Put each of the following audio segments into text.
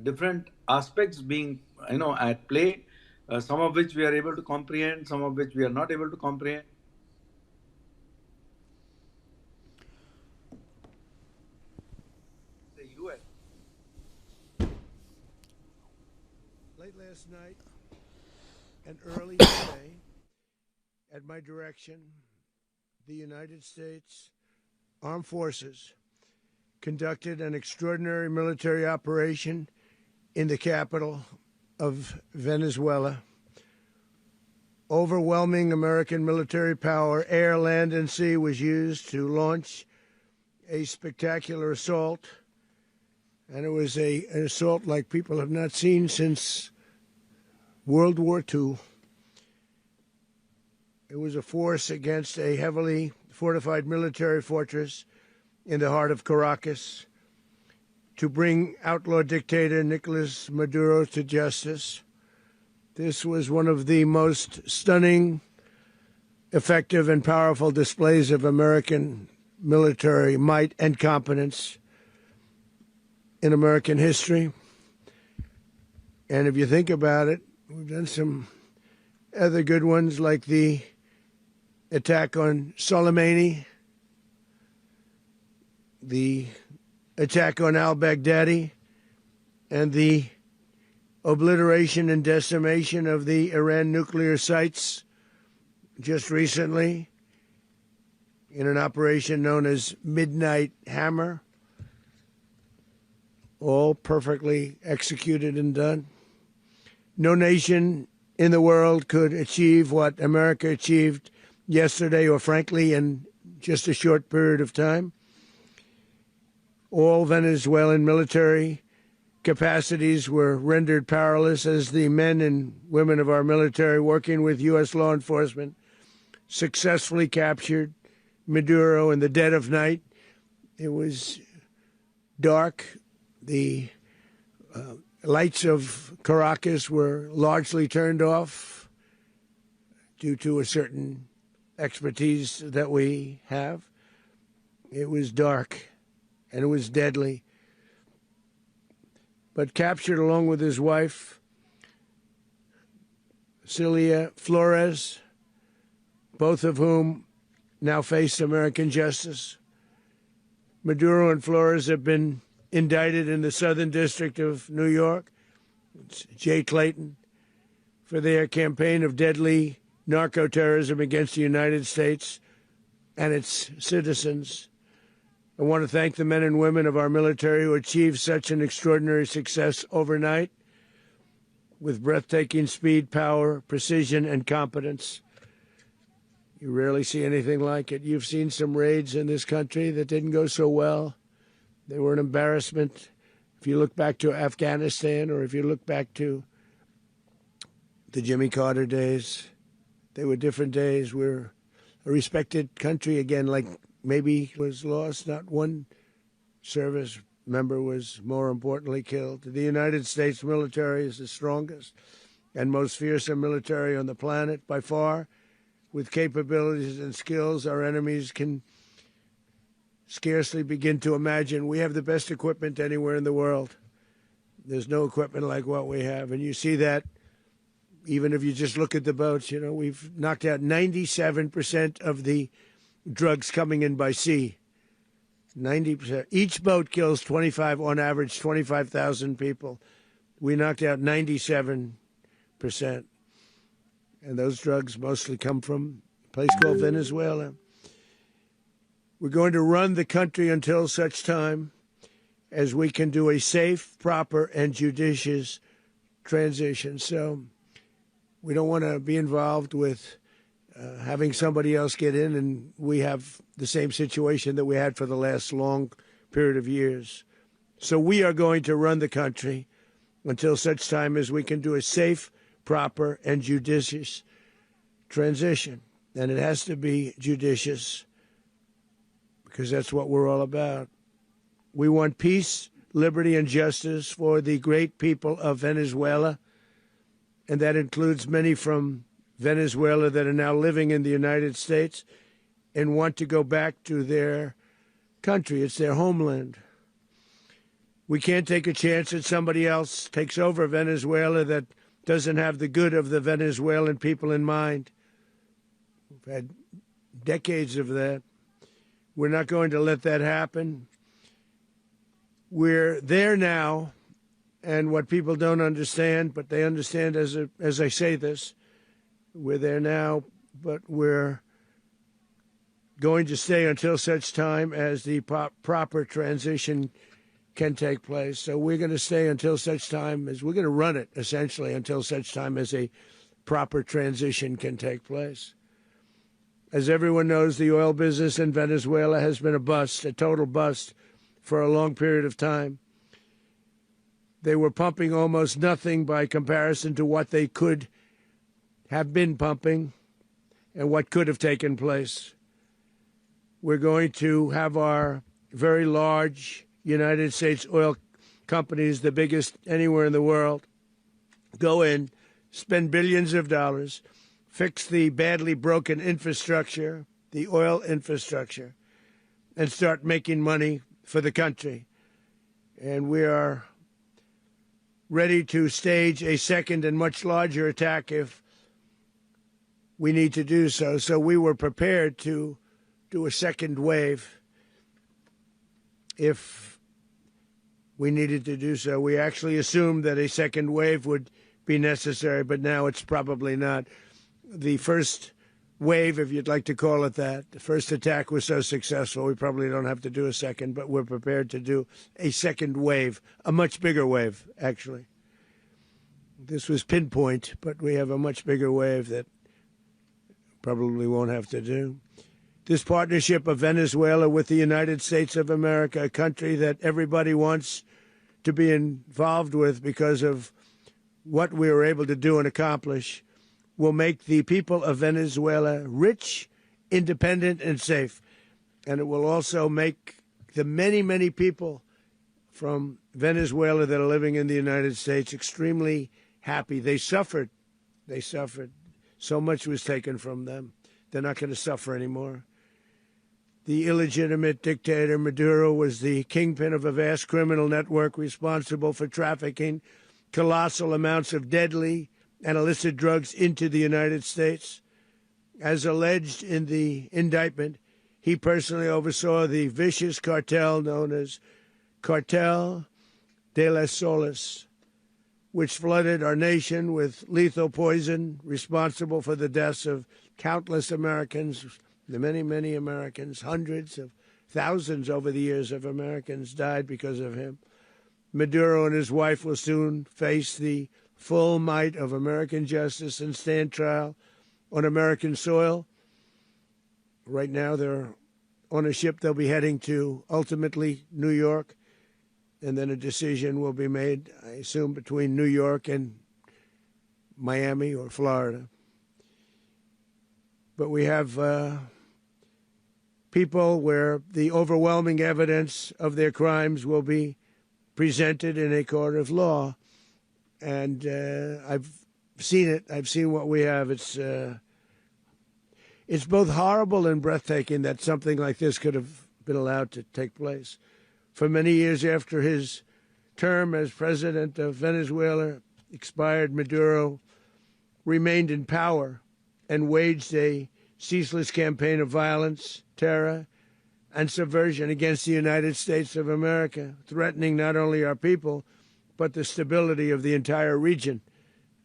different aspects being, at play, some of which we are able to comprehend, some of which we are not able to comprehend. The U.S. Late last night and early today, at my direction, the United States Armed Forces conducted an extraordinary military operation in the capital of Venezuela. Overwhelming American military power, air, land, and sea, was used to launch a spectacular assault. And it was an assault like people have not seen since World War II. It was a force against a heavily fortified military fortress in the heart of Caracas to bring outlaw dictator Nicolas Maduro to justice. This was one of the most stunning, effective, and powerful displays of American military might and competence in American history. And if you think about it, we've done some other good ones, like the attack on Soleimani, the attack on al-Baghdadi, and the obliteration and decimation of the Iran nuclear sites just recently in an operation known as Midnight Hammer, all perfectly executed and done. No nation in the world could achieve what America achieved yesterday, or frankly, in just a short period of time. All Venezuelan military capacities were rendered powerless as the men and women of our military, working with U.S. law enforcement, successfully captured Maduro in the dead of night. It was dark. The lights of Caracas were largely turned off due to a certain expertise that we have. It was dark and it was deadly. But captured along with his wife, Celia Flores, both of whom now face American justice. Maduro and Flores have been indicted in the Southern District of New York, it's Jay Clayton, for their campaign of deadly narco-terrorism against the United States and its citizens. I want to thank the men and women of our military who achieved such an extraordinary success overnight with breathtaking speed, power, precision, and competence. You rarely see anything like it. You've seen some raids in this country that didn't go so well. They were an embarrassment. If you look back to Afghanistan, or if you look back to the Jimmy Carter days, they were different days. We're a respected country again, like maybe was lost. Not one service member was more importantly killed. The United States military is the strongest and most fearsome military on the planet by far. With capabilities and skills our enemies can scarcely begin to imagine. We have the best equipment anywhere in the world. There's no equipment like what we have. And you see that even if you just look at the boats. We've knocked out 97% of the drugs coming in by sea. 90%. Each boat kills on average, 25,000 people. We knocked out 97%. And those drugs mostly come from a place called Venezuela. We're going to run the country until such time as we can do a safe, proper, and judicious transition. So we don't want to be involved with having somebody else get in, and we have the same situation that we had for the last long period of years. So we are going to run the country until such time as we can do a safe, proper, and judicious transition. And it has to be judicious because that's what we're all about. We want peace, liberty, and justice for the great people of Venezuela, and that includes many from Venezuela that are now living in the United States and want to go back to their country. It's their homeland. We can't take a chance that somebody else takes over Venezuela that doesn't have the good of the Venezuelan people in mind. We've had decades of that. We're not going to let that happen. We're there now, and what people don't understand, but they understand as I say this, we're there now, but we're going to stay until such time as the proper transition can take place. So we're going to stay until such time as we're going to run it, essentially, until such time as a proper transition can take place. As everyone knows, the oil business in Venezuela has been a bust, a total bust, for a long period of time. They were pumping almost nothing by comparison to what they could have been pumping and what could have taken place. We're going to have our very large United States oil companies, the biggest anywhere in the world, go in, spend billions of dollars, fix the badly broken infrastructure, the oil infrastructure, and start making money for the country. And we are ready to stage a second and much larger attack if we need to do so. So we were prepared to do a second wave if we needed to do so. We actually assumed that a second wave would be necessary, but now it's probably not. The first wave, if you'd like to call it that, the first attack was so successful, we probably don't have to do a second, but we're prepared to do a second wave, a much bigger wave, actually. This was pinpoint, but we have a much bigger wave that probably won't have to do. This partnership of Venezuela with the United States of America, a country that everybody wants to be involved with because of what we were able to do and accomplish, will make the people of Venezuela rich, independent, and safe. And it will also make the many, many people from Venezuela that are living in the United States extremely happy. They suffered. They suffered. So much was taken from them. They're not going to suffer anymore. The illegitimate dictator Maduro was the kingpin of a vast criminal network responsible for trafficking colossal amounts of deadly and illicit drugs into the United States. As alleged in the indictment, he personally oversaw the vicious cartel known as Cartel de las Solas, which flooded our nation with lethal poison, responsible for the deaths of countless Americans, the many, many Americans. Hundreds of thousands over the years of Americans died because of him. Maduro and his wife will soon face the full might of American justice and stand trial on American soil. Right now, they're on a ship they'll be heading to, ultimately, New York. And then a decision will be made, I assume, between New York and Miami or Florida. But we have people where the overwhelming evidence of their crimes will be presented in a court of law. And I've seen it. I've seen what we have. It's both horrible and breathtaking that something like this could have been allowed to take place. For many years after his term as president of Venezuela expired, Maduro remained in power and waged a ceaseless campaign of violence, terror, and subversion against the United States of America, threatening not only our people, but the stability of the entire region.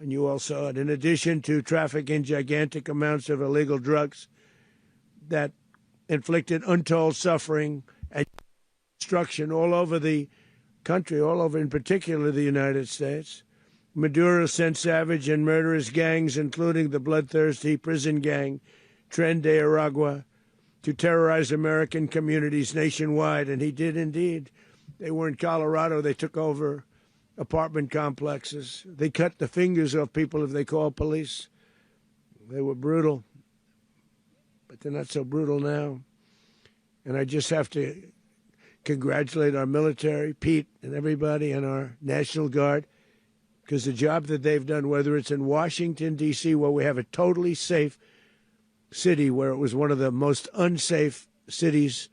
And you all saw it. In addition to trafficking gigantic amounts of illegal drugs that inflicted untold suffering and destruction all over the country, all over, in particular, the United States, Maduro sent savage and murderous gangs, including the bloodthirsty prison gang Tren de Aragua, to terrorize American communities nationwide. And he did indeed. They were in Colorado. They took over apartment complexes. They cut the fingers off people if they called police. They were brutal, but they're not so brutal now. And I just have to congratulate our military, Pete and everybody, and our National Guard, because the job that they've done, whether it's in Washington, D.C., where we have a totally safe city, where it was one of the most unsafe cities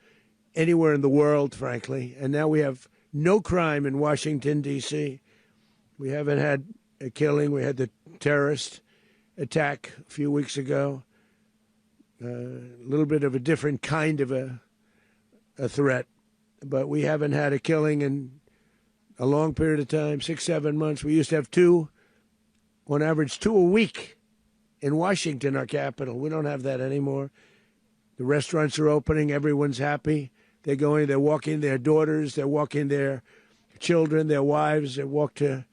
anywhere in the world, frankly, and now we have no crime in Washington, D.C. We haven't had a killing. We had the terrorist attack a few weeks ago. A little bit of a different kind of a threat, but we haven't had a killing in a long period of time, 6, 7 months. We used to have two, on average, 2 a week in Washington, our capital. We don't have that anymore. The restaurants are opening. Everyone's happy. They're going, they're walking their daughters, they're walking their children, their wives. They walk to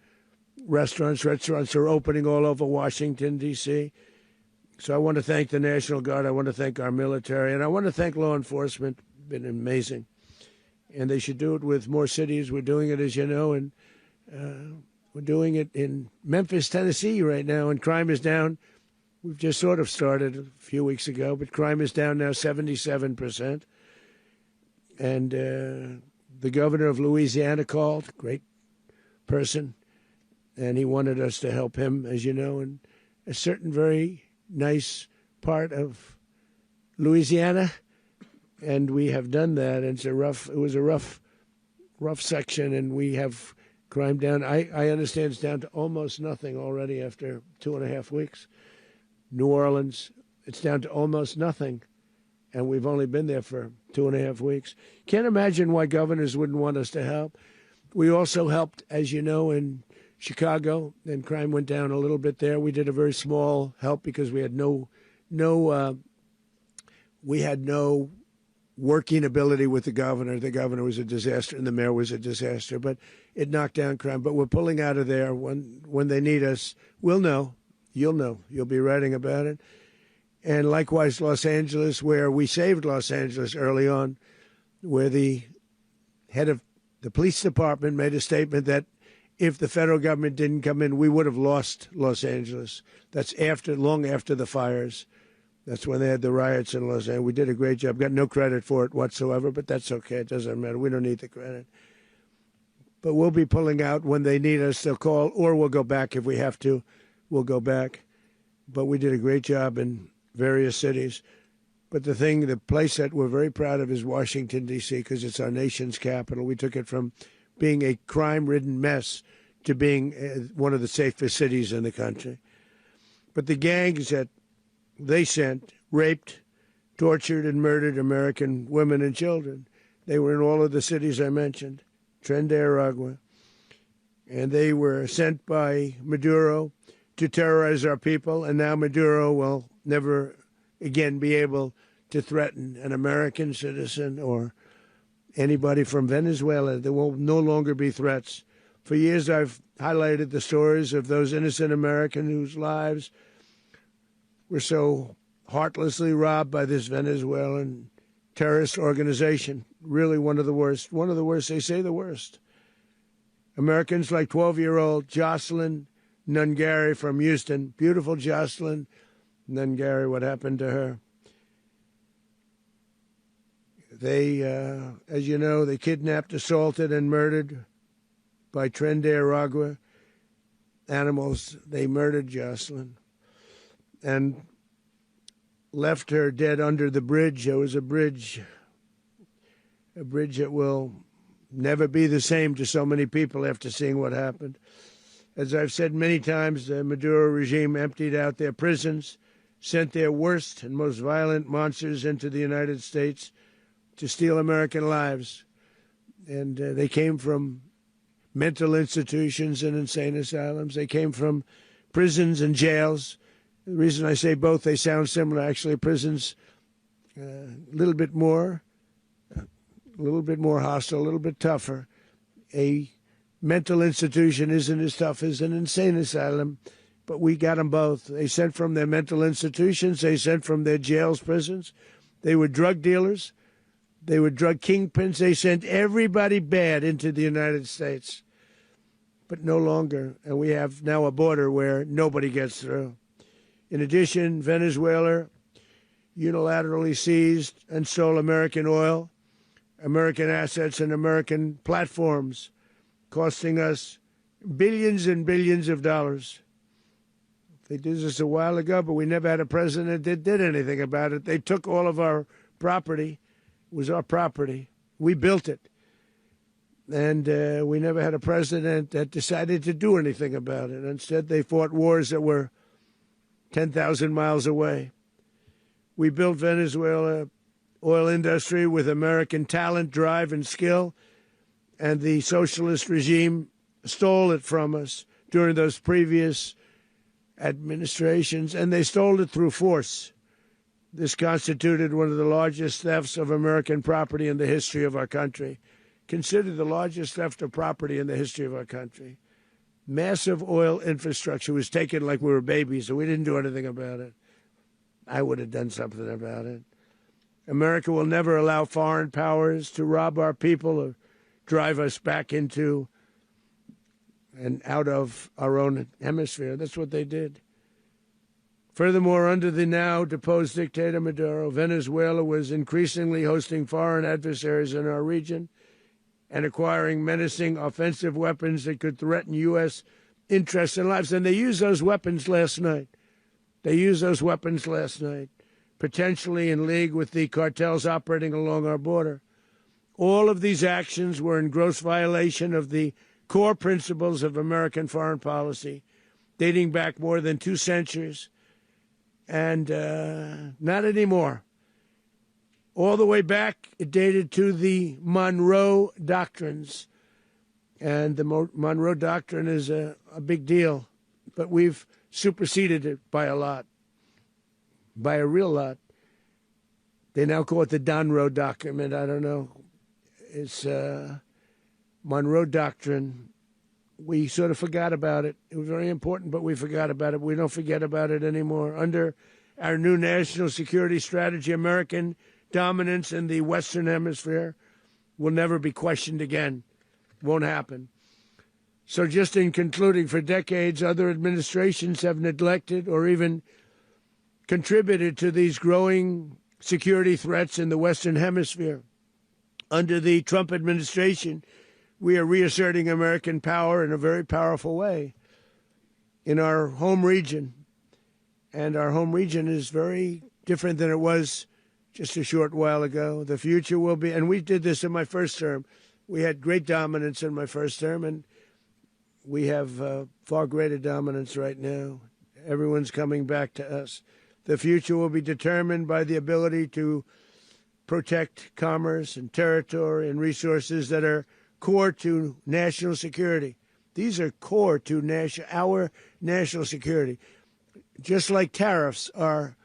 restaurants. Restaurants are opening all over Washington, D.C. So I want to thank the National Guard. I want to thank our military. And I want to thank law enforcement. Been amazing. And they should do it with more cities. We're doing it, as you know, and we're doing it in Memphis, Tennessee right now, and crime is down. We've just sort of started a few weeks ago, but crime is down now 77%. And the governor of Louisiana called, great person, and he wanted us to help him, as you know, in a certain very nice part of Louisiana. And we have done that. And it was a rough section, and we have crime down. I understand it's down to almost nothing already after 2.5 weeks. New Orleans, it's down to almost nothing, and we've only been there for 2.5 weeks. Can't imagine why governors wouldn't want us to help. We also helped, as you know, in Chicago, and crime went down a little bit there. We did a very small help because we had no working ability with the governor. The governor was a disaster, and the mayor was a disaster, but it knocked down crime. But we're pulling out of there. When they need us, we'll know. You'll know. You'll be writing about it. And likewise, Los Angeles, where we saved Los Angeles early on, where the head of the police department made a statement that if the federal government didn't come in, we would have lost Los Angeles. That's long after the fires. That's when they had the riots in Los Angeles. We did a great job. Got no credit for it whatsoever, but that's okay. It doesn't matter. We don't need the credit. But we'll be pulling out when they need us. They'll call, or we'll go back if we have to. We'll go back. But we did a great job in various cities. But the place that we're very proud of is Washington, D.C., because it's our nation's capital. We took it from being a crime-ridden mess to being one of the safest cities in the country. But the gangs that they sent raped, tortured, and murdered American women and children. They were in all of the cities I mentioned, Tren de Aragua. And they were sent by Maduro to terrorize our people, and now Maduro will never again be able to threaten an American citizen or anybody from Venezuela. There will no longer be threats. For years, I've highlighted the stories of those innocent Americans whose lives were so heartlessly robbed by this Venezuelan terrorist organization. Really one of the worst. One of the worst. They say the worst. Americans like 12-year-old Jocelyn Nungary from Houston. Beautiful Jocelyn Nungary. What happened to her? They, as you know, they kidnapped, assaulted, and murdered by Tren de Aragua animals. They murdered Jocelyn and left her dead under the bridge. There was a bridge that will never be the same to so many people after seeing what happened. As I've said many times, the Maduro regime emptied out their prisons, sent their worst and most violent monsters into the United States to steal American lives. And they came from mental institutions and insane asylums. They came from prisons and jails. The reason I say both, they sound similar. Actually, prisons a little bit more hostile, a little bit tougher. A mental institution isn't as tough as an insane asylum, but we got them both. They sent from their mental institutions. They sent from their jails, prisons. They were drug dealers. They were drug kingpins. They sent everybody bad into the United States, but no longer. And we have now a border where nobody gets through. In addition, Venezuela unilaterally seized and stole American oil, American assets, and American platforms, costing us billions and billions of dollars. They did this a while ago, but we never had a president that did anything about it. They took all of our property. It was our property. We built it. And we never had a president that decided to do anything about it. Instead, they fought wars that were 10,000 miles away. We built Venezuela oil industry with American talent, drive, and skill, and the socialist regime stole it from us during those previous administrations, and they stole it through force. This constituted one of the largest thefts of American property in the history of our country. Considered the largest theft of property in the history of our country. Massive oil infrastructure was taken like we were babies, and we didn't do anything about it. I would have done something about it. America will never allow foreign powers to rob our people or drive us back into and out of our own hemisphere. That's what they did. Furthermore, under the now deposed dictator Maduro, Venezuela was increasingly hosting foreign adversaries in our region and acquiring menacing offensive weapons that could threaten U.S. interests and lives. And they used those weapons last night. Potentially in league with the cartels operating along our border. All of these actions were in gross violation of the core principles of American foreign policy, dating back more than 2 centuries, and not anymore. All the way back, it dated to the Monroe Doctrines, and the Monroe Doctrine is a big deal, but we've superseded it by a lot, by a real lot. They now call it the Monroe Document. I don't know. It's Monroe Doctrine. We sort of forgot about it. It was very important, but we forgot about it. We don't forget about it anymore. Under our new national security strategy, American dominance in the Western Hemisphere will never be questioned again. Won't happen. So just in concluding, for decades, other administrations have neglected or even contributed to these growing security threats in the Western Hemisphere. Under the Trump administration, we are reasserting American power in a very powerful way in our home region. And our home region is very different than it was just a short while ago. The future will be, and we did this in my first term. We had great dominance in my first term, and we have far greater dominance right now. Everyone's coming back to us. The future will be determined by the ability to protect commerce and territory and resources that are core to national security. These are core to our national security. Just like tariffs are,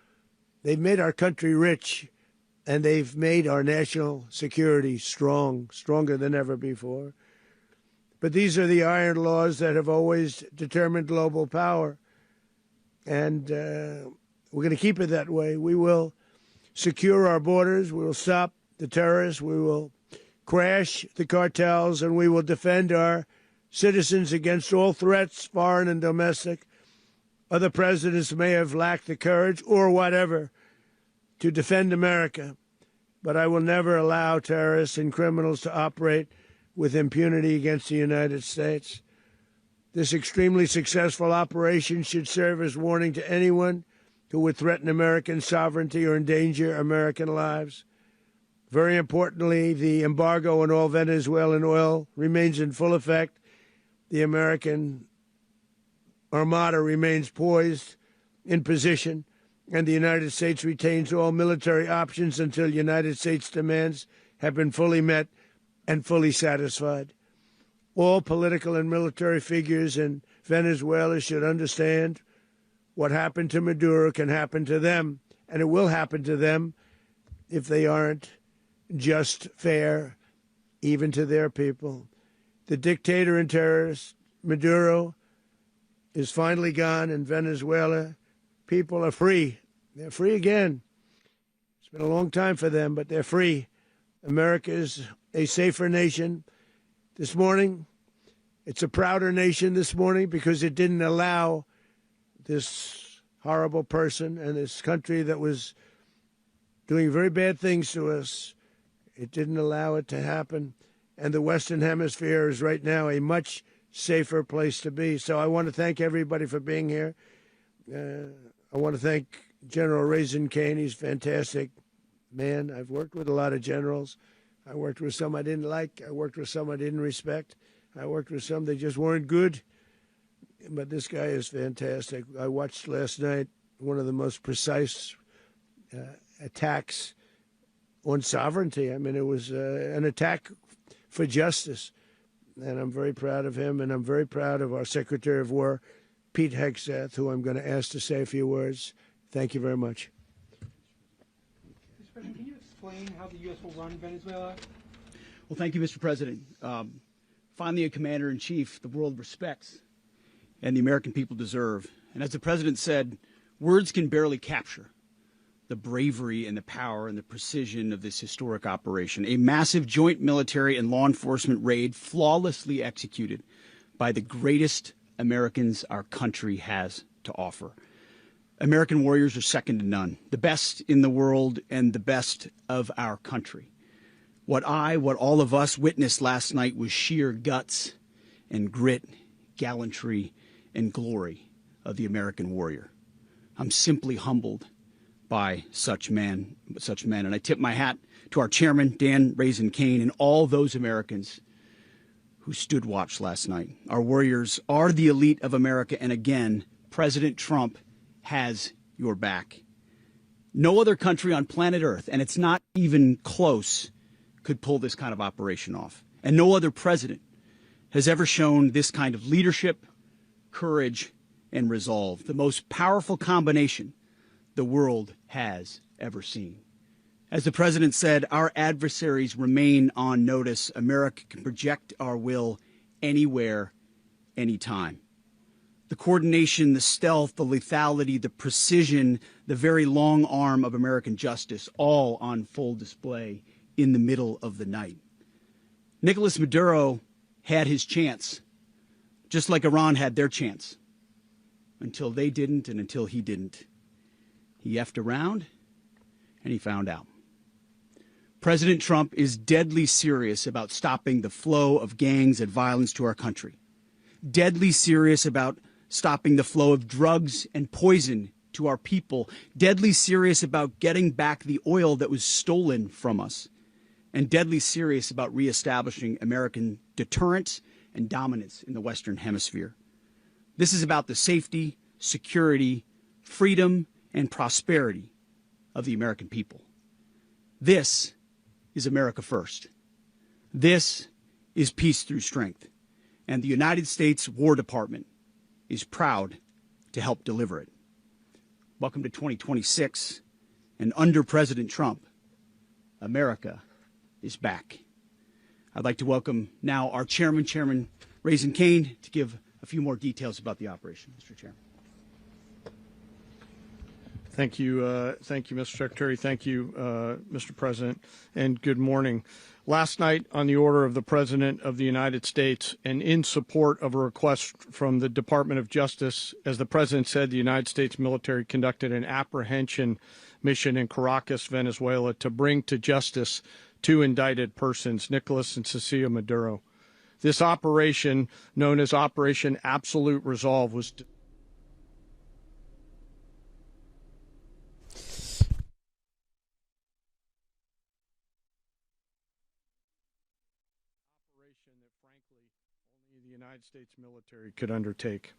they've made our country rich, and they've made our national security stronger than ever before. But these are the iron laws that have always determined global power, and we're going to keep it that way. We will secure our borders. We will stop the terrorists. We will crash the cartels, and we will defend our citizens against all threats, foreign and domestic. Other presidents may have lacked the courage or whatever to defend America, but I will never allow terrorists and criminals to operate with impunity against the United States. This extremely successful operation should serve as warning to anyone who would threaten American sovereignty or endanger American lives. Very importantly, the embargo on all Venezuelan oil remains in full effect. The American Armada remains poised in position, and the United States retains all military options until United States demands have been fully met and fully satisfied. All political and military figures in Venezuela should understand what happened to Maduro can happen to them, and it will happen to them if they aren't just, fair, even to their people. The dictator and terrorist, Maduro, is finally gone, and Venezuela people are free. They're free again. It's been a long time for them, but they're free. America is a safer nation this morning. It's a prouder nation this morning because it didn't allow this horrible person and this country that was doing very bad things to us. It didn't allow it to happen. And the Western Hemisphere is right now a much safer place to be. So I want to thank everybody for being here. I want to thank General Raisin Kane. He's a fantastic man. I've worked with a lot of generals. I worked with some I didn't like. I worked with some I didn't respect. I worked with some that just weren't good. But this guy is fantastic. I watched last night one of the most precise attacks on sovereignty. I mean, it was an attack for justice. And I'm very proud of him, and I'm very proud of our Secretary of War, Pete Hegseth, who I'm going to ask to say a few words. Thank you very much. Mr. President, can you explain how the U.S. will run Venezuela? Well, thank you, Mr. President. Finally, a commander-in-chief the world respects and the American people deserve. And as the President said, words can barely capture the bravery and the power and the precision of this historic operation. A massive joint military and law enforcement raid flawlessly executed by the greatest Americans our country has to offer. American warriors are second to none, the best in the world and the best of our country. What all of us witnessed last night was sheer guts and grit, gallantry, and glory of the American warrior. I'm simply humbled by such men. And I tip my hat to our chairman, Dan Raisin Kane, and all those Americans who stood watch last night. Our warriors are the elite of America, and again, President Trump has your back. No other country on planet Earth, and it's not even close, could pull this kind of operation off. And no other president has ever shown this kind of leadership, courage, and resolve, the most powerful combination the world has ever seen. As the president said, our adversaries remain on notice. America can project our will anywhere, anytime. The coordination, the stealth, the lethality, the precision, the very long arm of American justice, all on full display in the middle of the night. Nicolas Maduro had his chance, just like Iran had their chance, until they didn't and until he didn't. He effed around, and he found out. President Trump is deadly serious about stopping the flow of gangs and violence to our country. Deadly serious about stopping the flow of drugs and poison to our people. Deadly serious about getting back the oil that was stolen from us. And deadly serious about reestablishing American deterrence and dominance in the Western Hemisphere. This is about the safety, security, freedom, and prosperity of the American people. This is America first. This is peace through strength. And the United States War Department is proud to help deliver it. Welcome to 2026. And under President Trump, America is back. I'd like to welcome now our Chairman Raisin Kane, to give a few more details about the operation. Mr. Chairman. Thank you, Mr. Secretary. Thank you, Mr. President, and good morning. Last night, on the order of the President of the United States and in support of a request from the Department of Justice, as the President said, the United States military conducted an apprehension mission in Caracas, Venezuela, to bring to justice two indicted persons, Nicolas and Cecilia Maduro. This operation, known as Operation Absolute Resolve, was the United States military could undertake.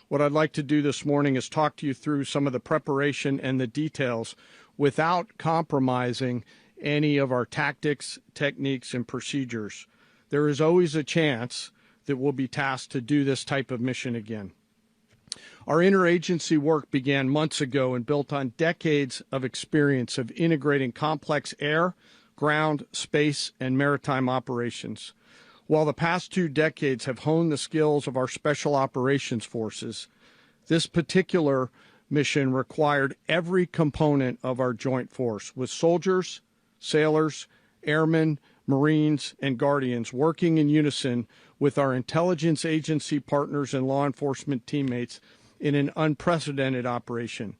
What I'd like to do this morning is talk to you through some of the preparation and the details without compromising any of our tactics, techniques, and procedures. There is always a chance that we'll be tasked to do this type of mission again. Our interagency work began months ago and built on decades of experience of integrating complex air, ground, space, and maritime operations. While the past 2 decades have honed the skills of our special operations forces, this particular mission required every component of our joint force, with soldiers, sailors, airmen, Marines, and Guardians working in unison with our intelligence agency partners and law enforcement teammates in an unprecedented operation.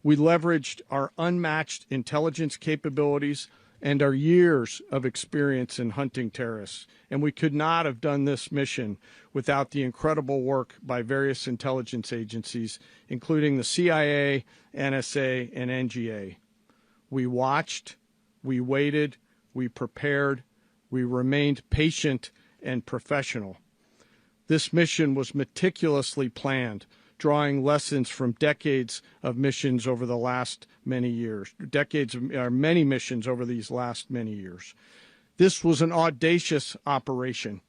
We leveraged our unmatched intelligence capabilities and our years of experience in hunting terrorists. And we could not have done this mission without the incredible work by various intelligence agencies, including the CIA, NSA, and NGA. We watched, we waited, we prepared, We remained patient and professional. This mission was meticulously planned, drawing lessons from decades of missions over the last many years, many missions over these last many years. This was an audacious operation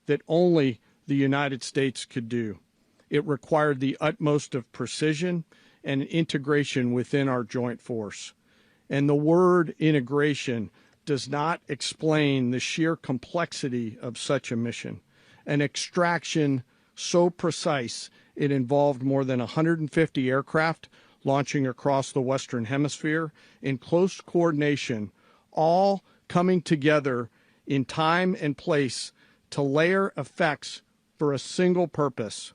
that only the United States could do. It required the utmost of precision and integration within our joint force. And the word integration does not explain the sheer complexity of such a mission. An extraction so precise it involved more than 150 aircraft launching across the Western Hemisphere in close coordination, all coming together in time and place to layer effects for a single purpose: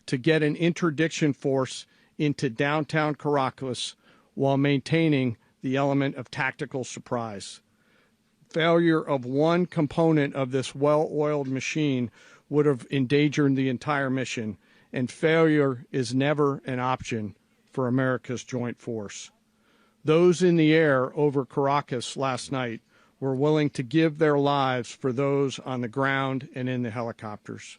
to get an interdiction force into downtown Caracas while maintaining the element of tactical surprise. Failure of one component of this well-oiled machine would have endangered the entire mission, and failure is never an option for America's joint force. Those in the air over Caracas last night were willing to give their lives for those on the ground and in the helicopters.